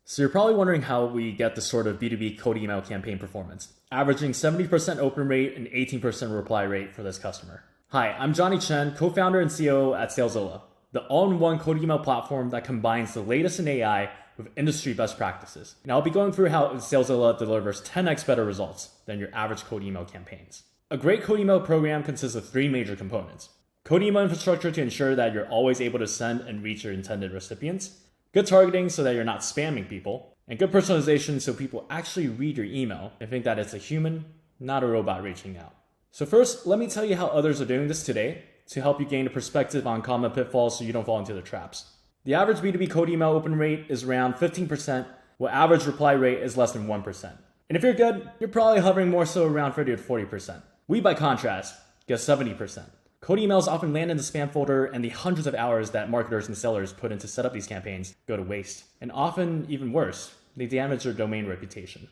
So you're probably wondering how we get this sort of B2B cold email campaign performance, averaging 70% open rate and 18% reply rate for this customer. Hi, I'm Johnny Chen, co-founder and COO at Salezilla, the all-in-one cold email platform that combines the latest in AI with industry best practices. And I'll be going through how Salezilla delivers 10x better results than your average cold email campaigns. A great cold email program consists of three major components. Cold email infrastructure to ensure that you're always able to send and reach your intended recipients. Good targeting so that you're not spamming people. And good personalization so people actually read your email and think that it's a human, not a robot reaching out. So first, let me tell you how others are doing this today to help you gain a perspective on common pitfalls so you don't fall into the traps. The average B2B cold email open rate is around 15%, while average reply rate is less than 1%. And if you're good, you're probably hovering more so around 30 to 40%. We, by contrast, get 70%. Cold emails often land in the spam folder, and the hundreds of hours that marketers and sellers put in to set up these campaigns go to waste. And often, even worse, they damage their domain reputation.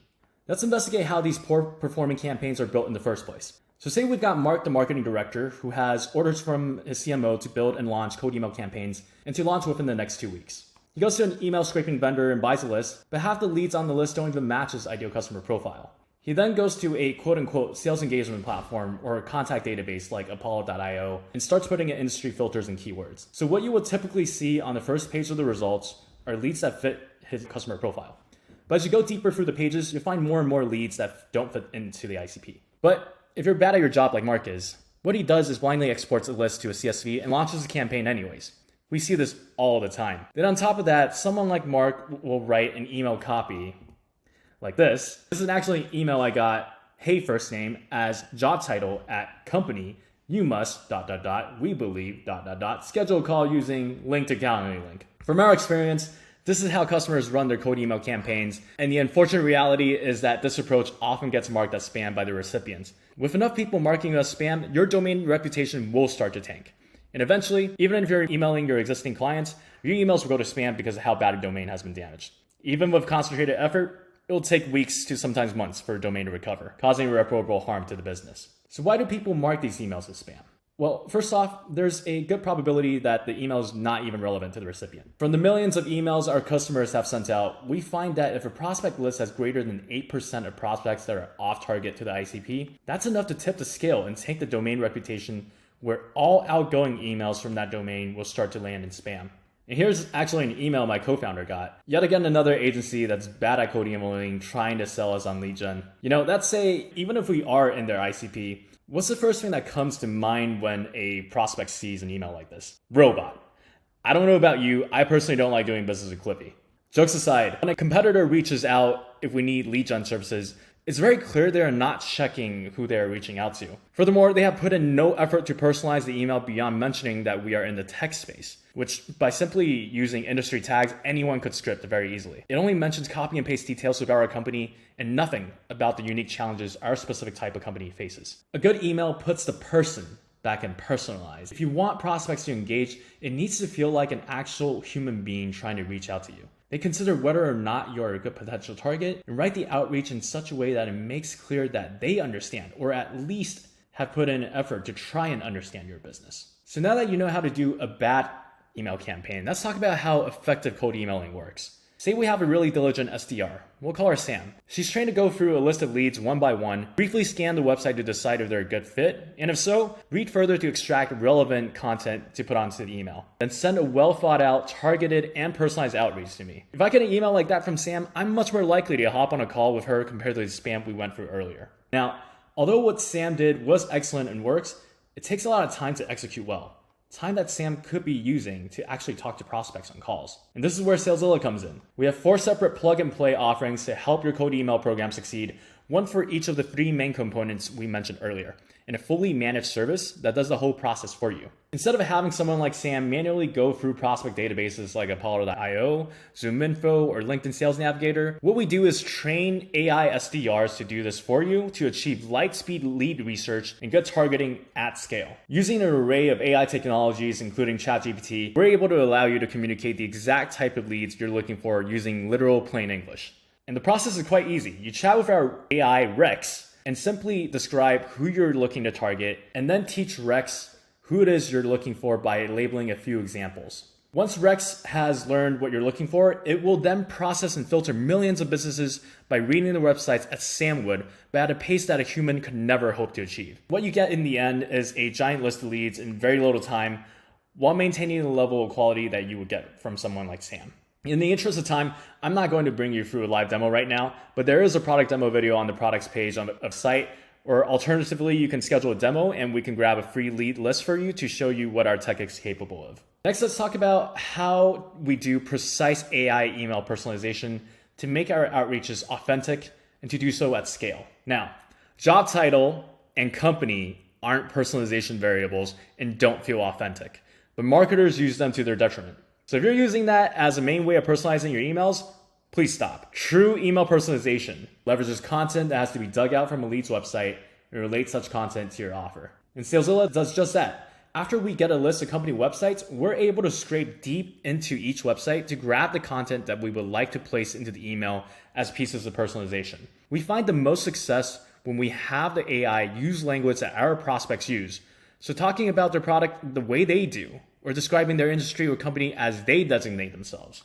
Let's investigate how these poor performing campaigns are built in the first place. So say we've got Mark, the marketing director, who has orders from his CMO to build and launch cold email campaigns and to launch within the next 2 weeks. He goes to an email scraping vendor and buys a list, but half the leads on the list don't even match his ideal customer profile. He then goes to a quote-unquote sales engagement platform or a contact database like Apollo.io and starts putting in industry filters and keywords. So what you will typically see on the first page of the results are leads that fit his customer profile. But as you go deeper through the pages, you'll find more and more leads that don't fit into the ICP. But if you're bad at your job like Mark is, what he does is blindly exports a list to a CSV and launches a campaign anyways. We see this all the time. Then on top of that, someone like Mark will write an email copy like this. This is actually an email I got, hey first name, as job title at company, you must, we believe, schedule a call using link to Calendly link. From our experience, this is how customers run their cold email campaigns, and the unfortunate reality is that this approach often gets marked as spam by the recipients. With enough people marking you as spam, your domain reputation will start to tank. And eventually, even if you're emailing your existing clients, your emails will go to spam because of how bad a domain has been damaged. Even with concentrated effort, it will take weeks to sometimes months for a domain to recover, causing irreparable harm to the business. So why do people mark these emails as spam? Well, first off, there's a good probability that the email is not even relevant to the recipient. From the millions of emails our customers have sent out, we find that if a prospect list has greater than 8% of prospects that are off target to the ICP, that's enough to tip the scale and tank the domain reputation where all outgoing emails from that domain will start to land in spam. And here's actually an email my co-founder got. Yet again, another agency that's bad at cold emailing trying to sell us on lead gen. Let's say even if we are in their ICP, what's the first thing that comes to mind when a prospect sees an email like this? Robot. I don't know about you, I personally don't like doing business with Clippy. Jokes aside, when a competitor reaches out if we need lead gen services, it's very clear they are not checking who they are reaching out to. Furthermore, they have put in no effort to personalize the email beyond mentioning that we are in the tech space, which by simply using industry tags, anyone could script very easily. It only mentions copy and paste details about our company and nothing about the unique challenges our specific type of company faces. A good email puts the person back in personalized. If you want prospects to engage, it needs to feel like an actual human being trying to reach out to you. They consider whether or not you're a good potential target and write the outreach in such a way that it makes clear that they understand or at least have put in an effort to try and understand your business. So now that you know how to do a bad email campaign, let's talk about how effective cold emailing works. Say we have a really diligent SDR. We'll call her Sam. She's trained to go through a list of leads one by one, briefly scan the website to decide if they're a good fit, and if so, read further to extract relevant content to put onto the email. Then send a well thought out, targeted, and personalized outreach to me. If I get an email like that from Sam, I'm much more likely to hop on a call with her compared to the spam we went through earlier. Now, although what Sam did was excellent and works, it takes a lot of time to execute well. Time that Sam could be using to actually talk to prospects on calls. And this is where Salezilla comes in. We have 4 separate plug and play offerings to help your cold email program succeed, one for each of the 3 main components we mentioned earlier, and a fully managed service that does the whole process for you. Instead of having someone like Sam manually go through prospect databases like Apollo.io, ZoomInfo, or LinkedIn Sales Navigator, what we do is train AI SDRs to do this for you to achieve light speed lead research and good targeting at scale. Using an array of AI technologies, including ChatGPT, we're able to allow you to communicate the exact type of leads you're looking for using literal plain English. And the process is quite easy. You chat with our AI Rex and simply describe who you're looking to target, and then teach Rex who it is you're looking for by labeling a few examples. Once Rex has learned what you're looking for, it will then process and filter millions of businesses by reading the websites as Sam would, but at a pace that a human could never hope to achieve. What you get in the end is a giant list of leads in very little time, while maintaining the level of quality that you would get from someone like Sam. In the interest of time, I'm not going to bring you through a live demo right now, but there is a product demo video on the products page of site, or alternatively, you can schedule a demo and we can grab a free lead list for you to show you what our tech is capable of. Next, let's talk about how we do precise AI email personalization to make our outreaches authentic and to do so at scale. Now, job title and company aren't personalization variables and don't feel authentic, but marketers use them to their detriment. So if you're using that as a main way of personalizing your emails, please stop. True email personalization leverages content that has to be dug out from a lead's website and relates such content to your offer. And Salezilla does just that. After we get a list of company websites, we're able to scrape deep into each website to grab the content that we would like to place into the email as pieces of personalization. We find the most success when we have the AI use language that our prospects use. So talking about their product the way they do, or describing their industry or company as they designate themselves.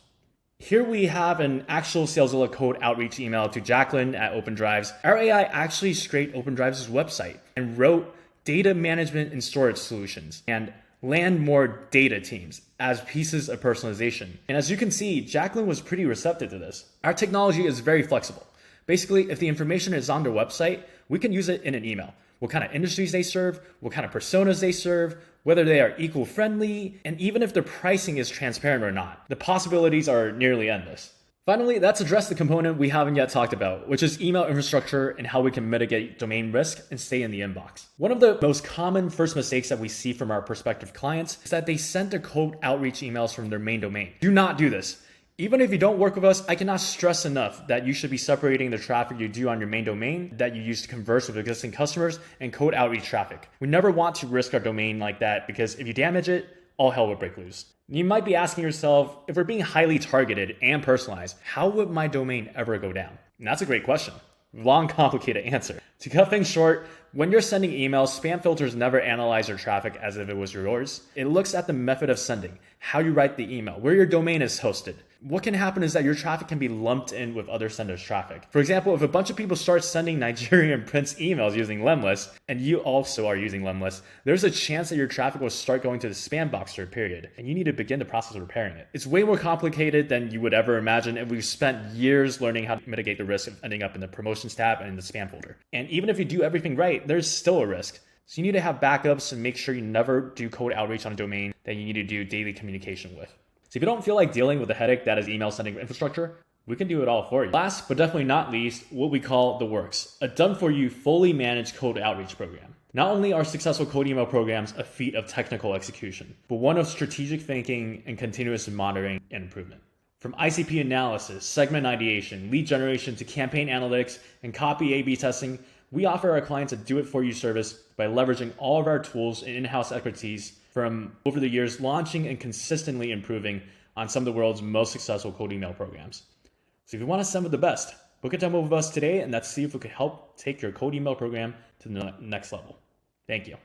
Here we have an actual Salezilla code outreach email to Jacqueline at OpenDrives. Our AI actually scraped OpenDrives' website and wrote data management and storage solutions and land more data teams as pieces of personalization. And as you can see, Jacqueline was pretty receptive to this. Our technology is very flexible. Basically, if the information is on their website, we can use it in an email. What kind of industries they serve, what kind of personas they serve, whether they are eco-friendly, and even if their pricing is transparent or not. The possibilities are nearly endless. Finally, let's address the component we haven't yet talked about, which is email infrastructure and how we can mitigate domain risk and stay in the inbox. One of the most common first mistakes that we see from our prospective clients is that they send their cold outreach emails from their main domain. Do not do this. Even if you don't work with us, I cannot stress enough that you should be separating the traffic you do on your main domain that you use to converse with existing customers and cold outreach traffic. We never want to risk our domain like that because if you damage it, all hell will break loose. You might be asking yourself, if we're being highly targeted and personalized, how would my domain ever go down? And that's a great question. Long, complicated answer. To cut things short, when you're sending emails, spam filters never analyze your traffic as if it was yours. It looks at the method of sending, how you write the email, where your domain is hosted. What can happen is that your traffic can be lumped in with other senders' traffic. For example, if a bunch of people start sending Nigerian Prince emails using Lemlist, and you also are using Lemlist, there's a chance that your traffic will start going to the spam box for a period, and you need to begin the process of repairing it. It's way more complicated than you would ever imagine, and we've spent years learning how to mitigate the risk of ending up in the promotions tab and in the spam folder. And even if you do everything right, there's still a risk. So you need to have backups and make sure you never do cold outreach on a domain that you need to do daily communication with. So if you don't feel like dealing with the headache that is email sending infrastructure, we can do it all for you. Last, but definitely not least, what we call the works, a done-for-you, fully managed cold outreach program. Not only are successful cold email programs a feat of technical execution, but one of strategic thinking and continuous monitoring and improvement. From ICP analysis, segment ideation, lead generation to campaign analytics, and copy A/B testing, we offer our clients a do-it-for-you service by leveraging all of our tools and in-house expertise from over the years launching and consistently improving on some of the world's most successful cold email programs. So if you want to send with the best, book a demo with us today and let's see if we can help take your cold email program to the next level. Thank you.